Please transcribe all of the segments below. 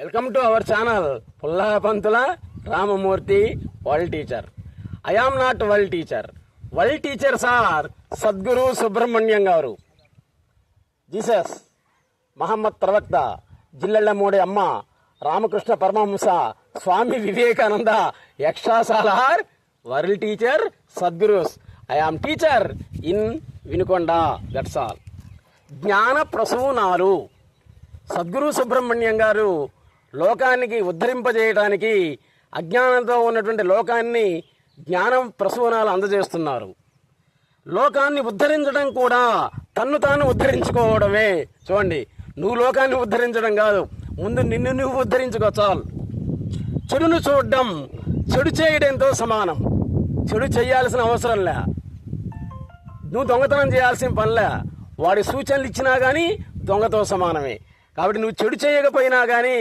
Welcome to our channel Pullapantula Ramamurthy world teacher. I am not world teacher. World teachers are Sadguru Subrahmanyam గారు, Jesus, Muhammad ప్రవక్త, జిల్లెళ్ళమూడి అమ్మ, రామకృష్ణ పరమహంస, స్వామి వివేకానంద, యక్షాసాల are world teacher Sadgurus. I am teacher in Vinukonda. That's all. జ్ఞాన ప్రసూనాలు. సద్గురు సుబ్రహ్మణ్యం గారు లోకానికి ఉద్ధరింపజేయడానికి అజ్ఞానంతో ఉన్నటువంటి లోకాన్ని జ్ఞానం ప్రసూనాలు అందజేస్తున్నారు. లోకాన్ని ఉద్ధరించడం కూడా తన్ను తాను ఉద్ధరించుకోవడమే. చూడండి, నువ్వు లోకాన్ని ఉద్ధరించడం కాదు, ముందు నిన్ను నువ్వు ఉద్ధరించుకో చాలు. చెడును చూడడం చెడు చేయడంతో సమానం. చెడు చేయాల్సిన అవసరం లే, నువ్వు దొంగతనం చేయాల్సిన పనిలే. వాడి సూచనలు ఇచ్చినా కానీ దొంగతో సమానమే. కాబట్టి నువ్వు చెడు చేయకపోయినా కానీ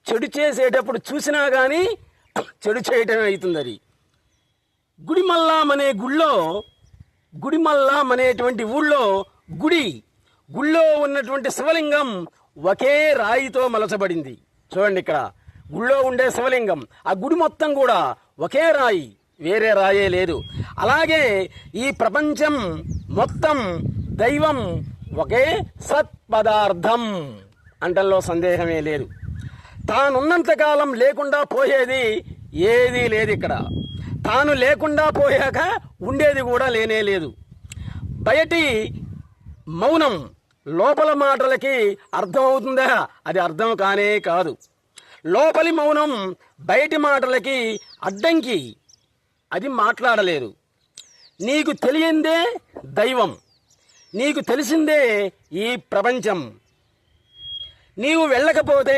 చెడు చేసేటప్పుడు చూసినా కానీ చెడు చేయటమే అవుతుంది. అది గుడిమల్లాం అనే గుళ్ళో, గుడిమల్లాం అనేటువంటి ఊళ్ళో గుళ్ళో ఉన్నటువంటి శివలింగం ఒకే రాయితో మలచబడింది. చూడండి, ఇక్కడ గుళ్ళో ఉండే శివలింగం, ఆ గుడి మొత్తం కూడా ఒకే రాయి, వేరే రాయే లేదు. అలాగే ఈ ప్రపంచం మొత్తం దైవం ఒకే సత్పదార్థం అంటల్లో సందేహమే లేదు. తానున్నంతకాలం లేకుండా పోయేది ఏదీ లేదు. ఇక్కడ తాను లేకుండా పోయాక ఉండేది కూడా లేనే లేదు. బయటి మౌనం లోపల మాటలకి అర్థం అవుతుందా? అది అర్థం కానే కాదు. లోపలి మౌనం బయటి మాటలకి అడ్డంకి, అది మాట్లాడలేదు. నీకు తెలియందే దైవం, నీకు తెలిసిందే ఈ ప్రపంచం. నీవు వెళ్ళకపోతే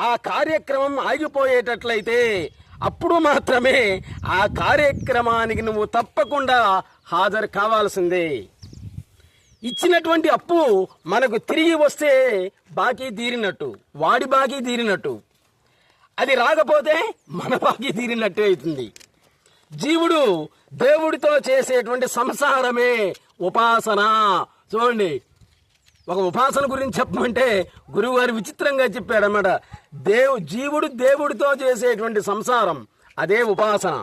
ఆ కార్యక్రమం ఆగిపోయేటట్లయితే అప్పుడు మాత్రమే ఆ కార్యక్రమానికి నువ్వు తప్పకుండా హాజరు కావాల్సిందే. ఇచ్చినటువంటి అప్పు మనకు తిరిగి వస్తే బాకీ తీరినట్టు, వాడి బాకీ తీరినట్టు. అది రాకపోతే మన బాకీ తీరినట్టు అవుతుంది. జీవుడు దేవుడితో చేసేటువంటి సంసారమే ఉపాసన. చూడండి, ఒక ఉపాసన గురించి చెప్పమంటే గురువుగారు విచిత్రంగా చెప్పాడన్నమాట. జీవుడు దేవుడితో చేసేటువంటి సంసారం అదే ఉపాసన.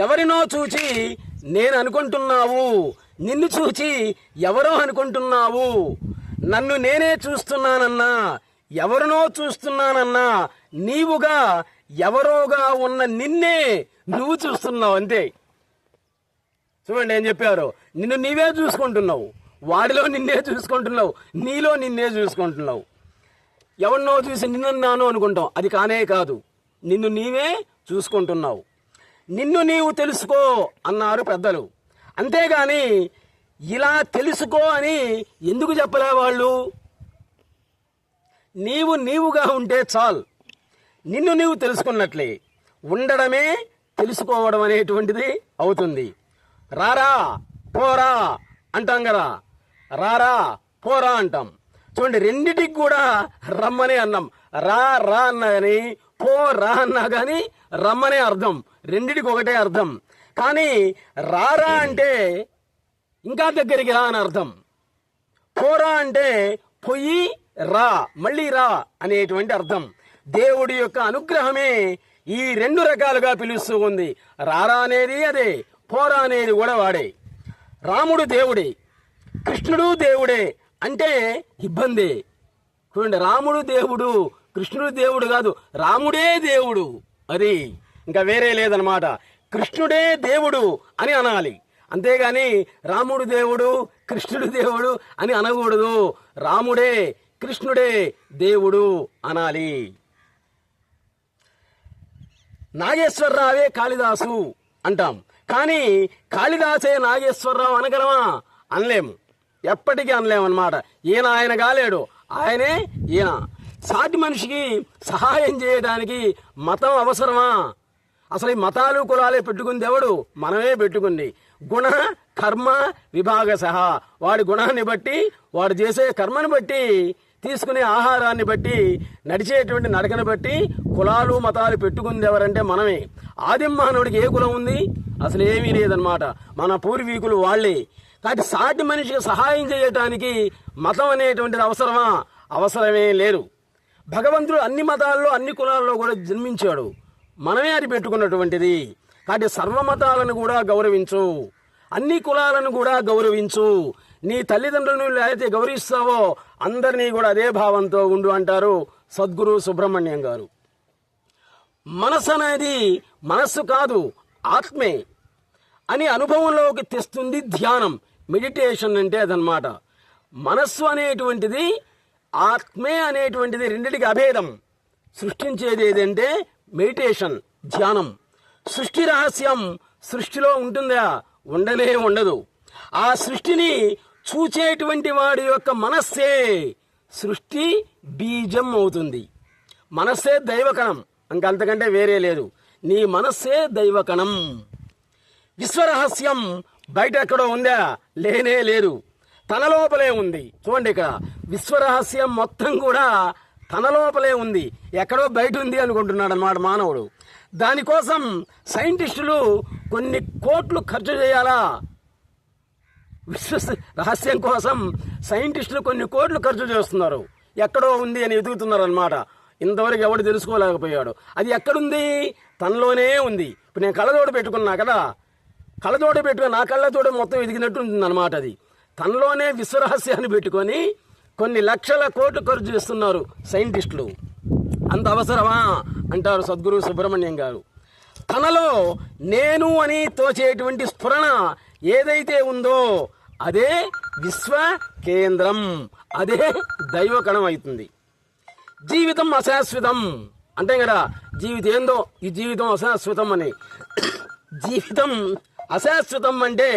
ఎవరినో చూచి నేను అనుకుంటున్నావు, నిన్ను చూచి ఎవరో అనుకుంటున్నావు, నన్ను నేనే చూస్తున్నానన్నా, ఎవరినో చూస్తున్నానన్నా, నీవుగా ఎవరోగా ఉన్న నిన్నే నువ్వు చూస్తున్నావు అంతే. చూడండి ఏం చెప్పారు, నిన్ను నీవే చూసుకుంటున్నావు, వాడిలో నిన్నే చూసుకుంటున్నావు, నీలో నిన్నే చూసుకుంటున్నావు. ఎవరినో చూసి నిన్నున్నాను అనుకుంటాం, అది కానే కాదు, నిన్ను నీవే చూసుకుంటున్నావు. నిన్ను నీవు తెలుసుకో అన్నారు పెద్దలు. అంతేగాని ఇలా తెలుసుకో అని ఎందుకు చెప్పలే వాళ్ళు? నీవుగా ఉంటే చాలు, నిన్ను నీవు తెలుసుకున్నట్లే. ఉండడమే తెలుసుకోవడం అనేటువంటిది అవుతుంది. రారా పోరా అంటాం కదా, రారా పోరా అంటాం. చూడండి, రెండిటికి కూడా రమ్మనే అన్నాం. రా అన్నా కానీ, రా అన్నా కానీ రమ్మనే అర్థం, రెండిటికి ఒకటే అర్థం. కానీ రారా అంటే ఇంకా దగ్గరికి రా అని అర్థం, పోరా అంటే పొయ్యి రా, మళ్ళీ రా అనేటువంటి అర్థం. దేవుడి యొక్క అనుగ్రహమే ఈ రెండు రకాలుగా పిలుస్తూ ఉంది. రారా అనేది అదే, పోరా అనేది కూడా వాడే. రాముడు దేవుడే, కృష్ణుడు దేవుడే అంటే ఇబ్బంది. చూడండి, రాముడు దేవుడు, కృష్ణుడు దేవుడు కాదు, రాముడే దేవుడు. అది ఇంకా వేరే లేదనమాట. కృష్ణుడే దేవుడు అని అనాలి, అంతేగాని రాముడు దేవుడు కృష్ణుడు దేవుడు అని అనకూడదు. రాముడే కృష్ణుడే దేవుడు అనాలి. నాగేశ్వరరావే కాళిదాసు అంటాం, కానీ కాళిదాసే నాగేశ్వరరావు అనగలమా? అనలేము, ఎప్పటికీ అనలేము అన్నమాట. ఈయన ఆయన కాలేడు, ఆయనే ఈయన. సాటి మనిషికి సహాయం చేయడానికి మతం అవసరమా? అసలు ఈ మతాలు కులాలే పెట్టుకుంది ఎవడు? మనమే పెట్టుకుంది. గుణ కర్మ విభాగ సహా, వాడి గుణాన్ని బట్టి, వాడు చేసే కర్మని బట్టి, తీసుకునే ఆహారాన్ని బట్టి, నడిచేటువంటి నడకను బట్టి కులాలు మతాలు పెట్టుకుంది ఎవరంటే మనమే. ఆదిమ మానవుడికి ఏ కులం ఉంది? అసలు ఏమీ లేదనమాట, మన పూర్వీకులు వాళ్ళే. కాబట్టి సాటి మనిషికి సహాయం చేయటానికి మతం అనేటువంటిది అవసరమా? అవసరమే లేదు. భగవంతుడు అన్ని మతాల్లో అన్ని కులాల్లో కూడా జన్మించాడు. మనమే అది పెట్టుకున్నటువంటిది. కాబట్టి సర్వమతాలను కూడా గౌరవించు, అన్ని కులాలను కూడా గౌరవించు. నీ తల్లిదండ్రులను అయితే గౌరవిస్తావో అందరినీ కూడా అదే భావంతో ఉండు అంటారు సద్గురు సుబ్రహ్మణ్యం గారు. మనసు అనేది మనస్సు కాదు, ఆత్మే అని అనుభవంలోకి తెస్తుంది ధ్యానం, మెడిటేషన్ అంటే అదనమాట. మనస్సు అనేటువంటిది ఆత్మే అనేటువంటిది రెండిటికి అభేదం. సృష్టించేది ఏదంటే మెడిటేషన్, ధ్యానం. సృష్టి రహస్యం సృష్టిలో ఉంటుందా? ఉండనే ఉండదు. ఆ సృష్టిని చూచేటువంటి వాడి యొక్క మనస్సే సృష్టి బీజం అవుతుంది. మనస్సే దైవకణం, ఇంకంతకంటే వేరే లేదు. నీ మనస్సే దైవకణం. విశ్వరహస్యం బయట ఎక్కడో ఉందా? లేనే లేదు, తన లోపలే ఉంది. చూడండి, ఇక్కడ విశ్వరహస్యం మొత్తం కూడా తన లోపలే ఉంది, ఎక్కడో బయట ఉంది అనుకుంటున్నాడు అన్నమాట మానవుడు. దానికోసం సైంటిస్టులు కొన్ని కోట్లు ఖర్చు చేయాలా? విశ్వ రహస్యం కోసం సైంటిస్టులు కొన్ని కోట్లు ఖర్చు చేస్తున్నారు. ఎక్కడో ఉంది అని వెతుకుతున్నారు అన్నమాట. ఇంతవరకు ఎవడు తెలుసుకోలేకపోయాడు. అది ఎక్కడుంది? తనలోనే ఉంది. ఇప్పుడు నేను కళ్ళజోడు పెట్టుకున్నా కదా, కళ్ళజోడు పెట్టుకుని నా కళ్ళజోడు మొత్తం ఎదిగినట్టు ఉంటుంది అనమాట. అది తనలోనే విశ్వరహస్యాన్ని పెట్టుకొని కొన్ని లక్షల కోట్లు ఖర్చు చేస్తున్నారు సైంటిస్టులు. అంత అవసరమా అంటారు సద్గురు సుబ్రహ్మణ్యం గారు. తనలో నేను అని తోచేటువంటి స్ఫురణ ఏదైతే ఉందో అదే విశ్వ కేంద్రం, అదే దైవకణం అవుతుంది. జీవితం అశాశ్వతం అంటే కదా, జీవితం ఏందో ఈ జీవితం అశాశ్వతం అని. జీవితం అశాశ్వతం అంటే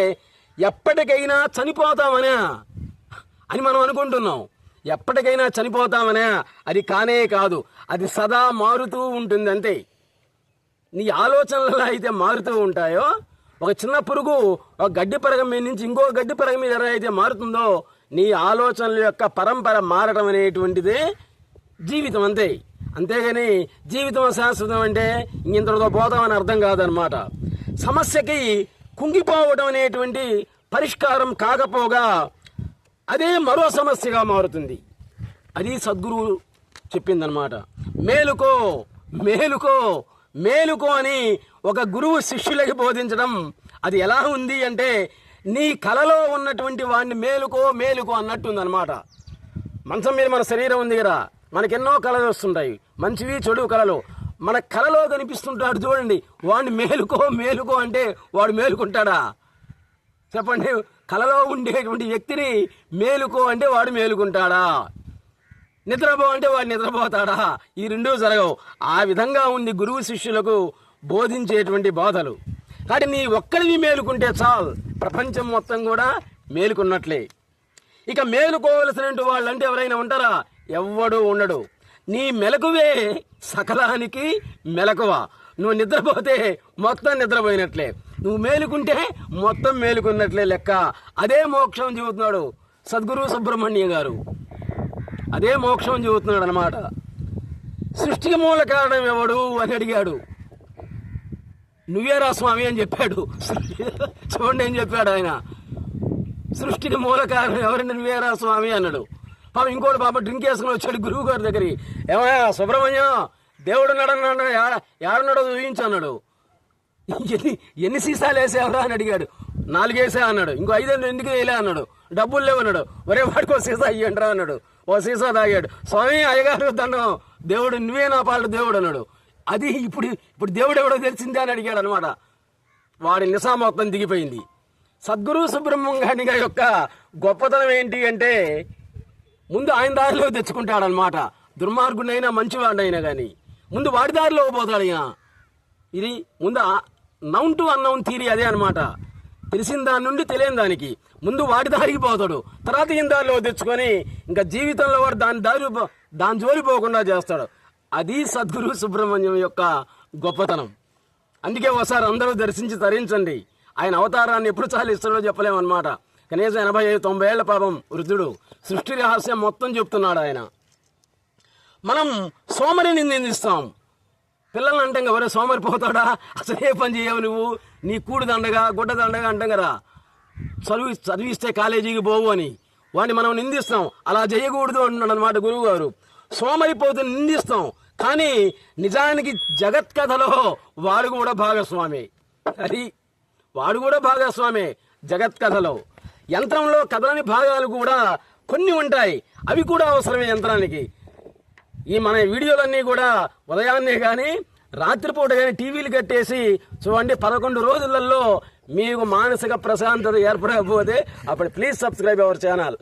ఎప్పటికైనా చనిపోతామనా అని మనం అనుకుంటున్నాం. ఎప్పటికైనా చనిపోతామనా? అది కానే కాదు, అది సదా మారుతూ ఉంటుంది అంతే. నీ ఆలోచనలు అయితే మారుతూ ఉంటాయో, ఒక చిన్న పురుగు ఒక గడ్డి పరగం మీద నుంచి ఇంకో గడ్డి పరగం మీద ఎలా అయితే మారుతుందో, నీ ఆలోచనల యొక్క పరంపర మారడం అనేటువంటిదే జీవితం అంతే. అంతేగాని జీవితం అశాశ్వతం అంటే ఇంతటితో పోతామని అర్థం కాదనమాట. సమస్యకి కుంగిపోవడం అనేటువంటి పరిష్కారం కాకపోగా అదే మరో సమస్యగా మారుతుంది. అది సద్గురువు చెప్పిందనమాట. మేలుకో మేలుకో మేలుకో అని ఒక గురువు శిష్యులకి బోధించడం అది ఎలా ఉంది అంటే, నీ కలలో ఉన్నటువంటి వాడిని మేలుకో మేలుకో అన్నట్టుందనమాట. మంచం మీద మన శరీరం ఉంది కదా, మనకెన్నో కళలు వస్తుంటాయి, మంచివి చెడు కళలు. మన కళలో కనిపిస్తుంటాడు చూడండి, వాడిని మేలుకో మేలుకో అంటే వాడు మేలుకుంటాడా? చెప్పండి. కళలో ఉండేటువంటి వ్యక్తిని మేలుకో అంటే వాడు మేలుకుంటాడా? నిద్రపో అంటే వాడు నిద్రపోతాడా? ఈ రెండూ జరగవు. ఆ విధంగా ఉంది గురువు శిష్యులకు బోధించేటువంటి బోధలు. కాబట్టి నీ ఒక్కడివి మేలుకుంటే చాలు, ప్రపంచం మొత్తం కూడా మేలుకున్నట్లే. ఇక మేలుకోవలసినటువంటి వాళ్ళంటే ఎవరైనా ఉంటారా? ఎవ్వడూ ఉండడు. నీ మెలకువే సకలానికి మెలకువ. నువ్వు నిద్రపోతే మొత్తం నిద్రపోయినట్లే, నువ్వు మేలుకుంటే మొత్తం మేలుకున్నట్లే లెక్క. అదే మోక్షం చెబుతున్నాడు సద్గురు సుబ్రహ్మణ్యం గారు. అదే మోక్షం చెబుతున్నాడు అనమాట. సృష్టికి మూల కారణం ఎవడు అని అడిగాడు. నువ్వేరా స్వామి అని చెప్పాడు. చూడండి ఏం చెప్పాడు ఆయన. సృష్టికి మూల కారణం ఎవరంటే నువ్వేరా స్వామి అన్నాడు. పాపం ఇంకోటి పాప డ్రింక్ వేసుకుని వచ్చాడు గురువు గారి దగ్గరికి. ఏమయ్యా సుబ్రహ్మణ్యం, దేవుడు ఉన్నాడన్నాడు, ఏడున్నాడో చూపించు అన్నాడు. ఎన్ని సీసాలు వేసావురా అని అడిగాడు. 4 వేసా అన్నాడు. ఇంకో 5 ఎందుకు వేయలే అన్నాడు. డబ్బులు లేవు అన్నాడు. ఒరే వాడికి ఒక సీసా ఇయ్యండిరా అన్నాడు. ఓ సీసా తాగాడు. స్వామి అయ్యగారు దండం, దేవుడు నువ్వే నా పాలు దేవుడు అన్నాడు. అది ఇప్పుడు దేవుడు ఎవడో తెలిసిందే అని అడిగాడు అనమాట. వాడి నిశా మొత్తం దిగిపోయింది. సద్గురు సుబ్రహ్మణ్యం గారి యొక్క గొప్పతనం ఏంటి అంటే, ముందు ఆయన దారిలో తెచ్చుకుంటాడనమాట. దుర్మార్గుడైనా మంచివాడైనా కానీ ముందు వాడి దారిలో పోతాడు ఆయన. ఇది ముందు నౌన్ టు అన్నౌన్ థియరీ అదే అనమాట. తెలిసిన దాని నుండి తెలియని దానికి ముందు వాడి దారికి పోతాడు, తర్వాత ఈయన దారిలో తెచ్చుకొని ఇంకా జీవితంలో వాడు దాని జోలి పోకుండా చేస్తాడు. అది సద్గురు సుబ్రహ్మణ్యం యొక్క గొప్పతనం. అందుకే ఒకసారి అందరూ దర్శించి తరించండి. ఆయన అవతారాన్ని ఎప్పుడు చాలిస్తాడో చెప్పలేమన్నమాట. కనీసం 85-90 ఏళ్ల పాపం వృద్ధుడు సృష్టి రహస్యం మొత్తం చెప్తున్నాడు ఆయన. మనం సోమరిని నిందిస్తాం. పిల్లల్ని అంటాం కదా, ఎవరే సోమరిపోతాడా, అసలు ఏ పని చేయవు నువ్వు, నీ కూడు దండగా గుడ్డ దండగా అంటాం కదా. చదివిస్తే కాలేజీకి పోవు అని వాడిని మనం నిందిస్తాం. అలా చేయకూడదు అంటున్నాడు అనమాట గురువు గారు. సోమరిపోతుని నిందిస్తాం, కానీ నిజానికి జగత్ కథలో వాడు కూడా భాగస్వామి. అది వాడు కూడా భాగస్వామి జగత్ కథలో. యంత్రంలో కథలని భాగాలు కూడా కొన్ని ఉంటాయి, అవి కూడా అవసరమే యంత్రానికి. ఈ మన వీడియోలన్నీ కూడా ఉదయాన్నే కానీ రాత్రిపూట కానీ టీవీలు కట్టేసి చూడండి. 11 రోజులలో మీకు మానసిక ప్రశాంతత ఏర్పడకపోతే అప్పుడు ప్లీజ్ సబ్స్క్రైబ్ అవర్ ఛానల్.